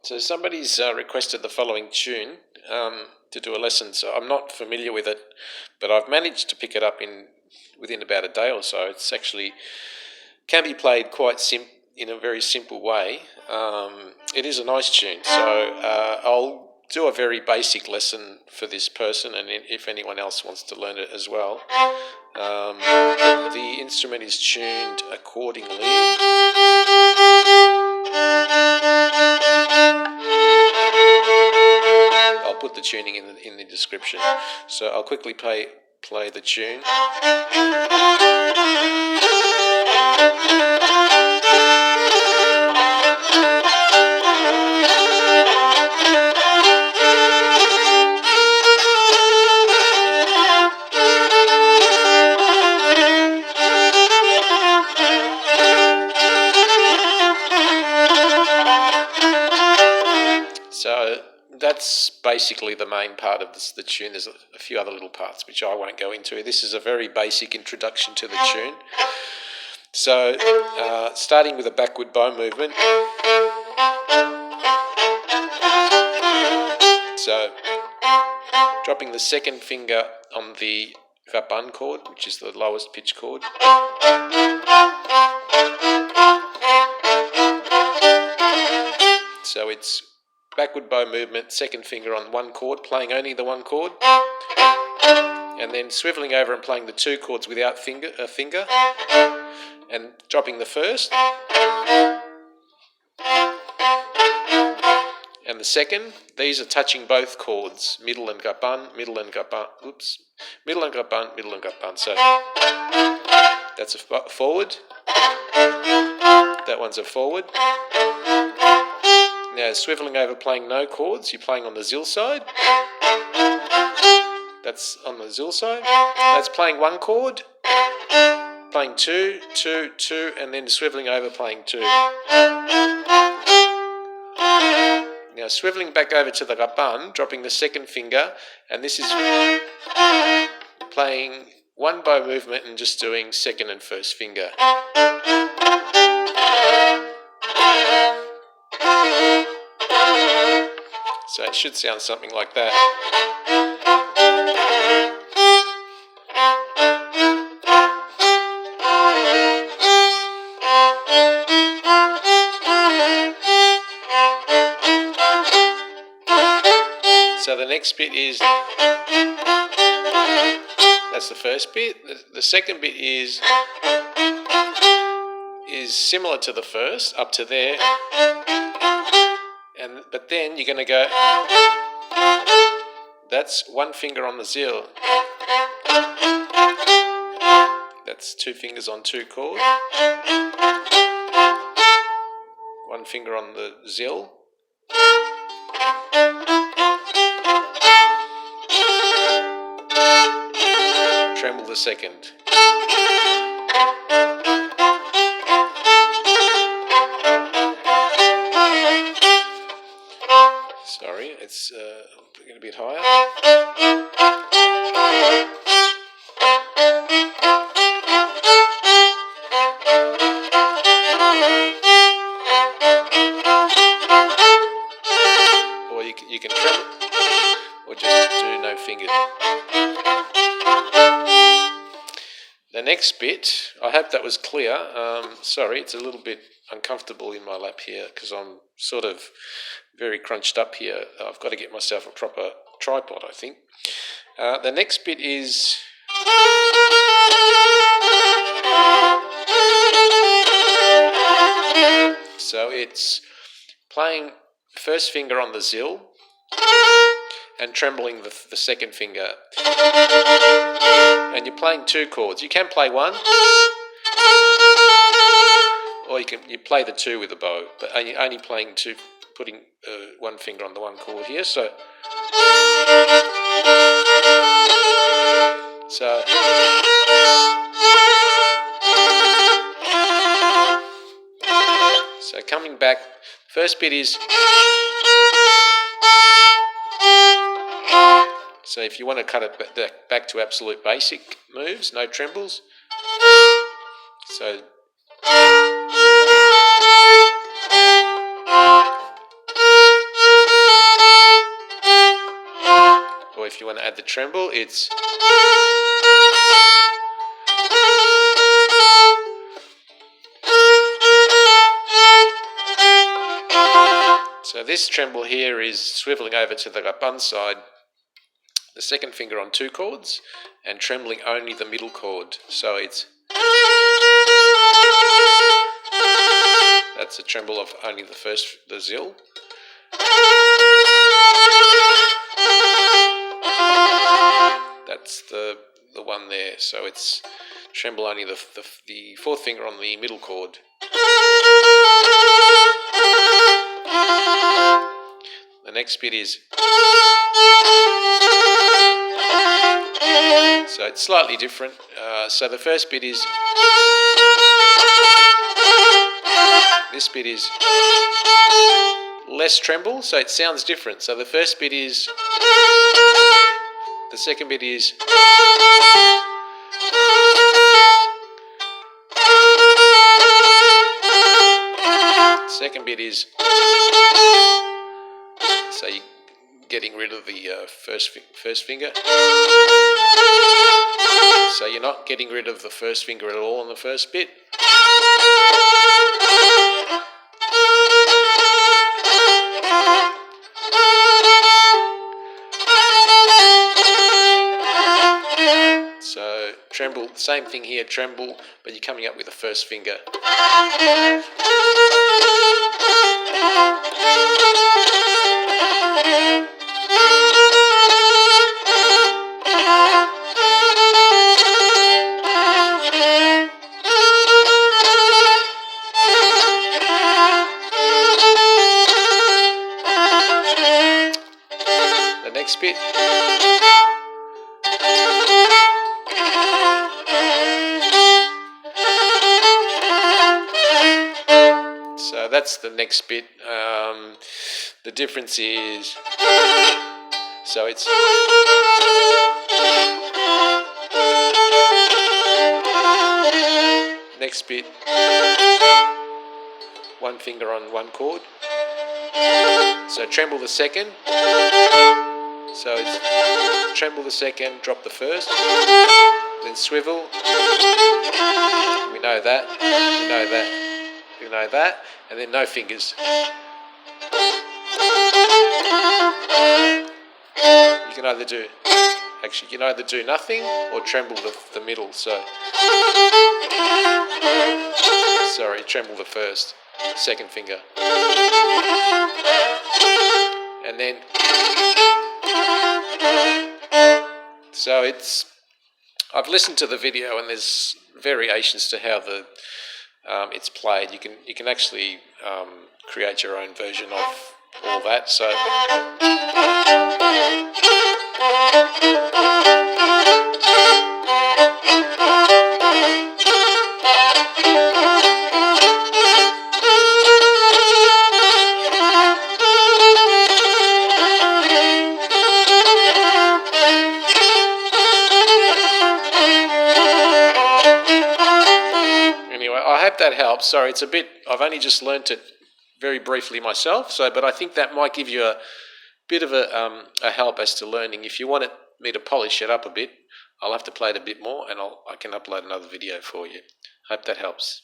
So somebody's requested the following tune to do a lesson. So I'm not familiar with it, but I've managed to pick it up within about a day or so. It's actually can be played in a very simple way. It is a nice tune. So I'll do a very basic lesson for this person, and if anyone else wants to learn it as well. The instrument is tuned accordingly. I'll put the tuning in the description. So I'll quickly play the tune. So that's basically the main part of the tune. There's a few other little parts which I won't go into. This is a very basic introduction to the tune. So starting with a backward bow movement. So dropping the second finger on the Gapan chord, which is the lowest pitch chord. So it's backward bow movement, second finger on one chord, playing only the one chord, and then swiveling over and playing the two chords without a finger, and dropping the first, and the second. These are touching both chords, middle and gapan, middle and gapan, middle and gapan, middle and gapan. So that's a forward, that one's a forward. Now swiveling over, playing no chords, you're playing on the zil side. That's on the zil side. That's playing one chord, playing two, two, two, and then swiveling over, playing two. Now swiveling back over to the gapan, dropping the second finger, and this is playing one bow movement and just doing second and first finger. So it should sound something like that. So the next bit is, that's the first bit. The second bit is similar to the first, up to there. But then you're going to go, that's one finger on the zil. That's two fingers on two chords. One finger on the zil. Tremble the second. Sorry, it's getting a bit higher. Or you can tremble, or just do no fingers. The next bit, I hope that was clear. Sorry, it's a little bit uncomfortable in my lap here because I'm sort of very crunched up here. I've got to get myself a proper tripod, I think. The next bit is so it's playing first finger on the zil and trembling the second finger. And you're playing two chords. You can play one, or you play the two with the bow, but only playing two, putting one finger on the one chord here. So coming back, first bit is, so if you want to cut it back to absolute basic moves, no trembles. So if you want to add the tremble, it's so this tremble here is swiveling over to the rapun side, the second finger on 2 chords, and trembling only the middle chord. So it's that's a tremble of only the zill. That's the one there. So it's tremble only the fourth finger on the middle chord. The next bit is so it's slightly different. So the first bit is this bit is less tremble, so it sounds different. So the first bit is, the second bit is, second bit is, so you're getting rid of the first finger. So you're not getting rid of the first finger at all on the first bit. So tremble, same thing here, tremble, but you're coming up with the first finger. The next bit. So that's the next bit. The difference is, so it's next bit, one finger on one chord. So tremble the second. So it's tremble the second, drop the first, then swivel. We know that. We know that. We know that, and then no fingers. You can either do, actually, you can either do nothing or tremble the middle. So, sorry, tremble the first, second finger, and then. So it's. I've listened to the video, and there's variations to how it's played. You can actually create your own version of all that. So I hope that helps. Sorry, it's a bit, I've only just learnt it very briefly myself, but I think that might give you a bit of a help as to learning. If you wanted me to polish it up a bit, I'll have to play it a bit more, and I can upload another video for you. Hope that helps.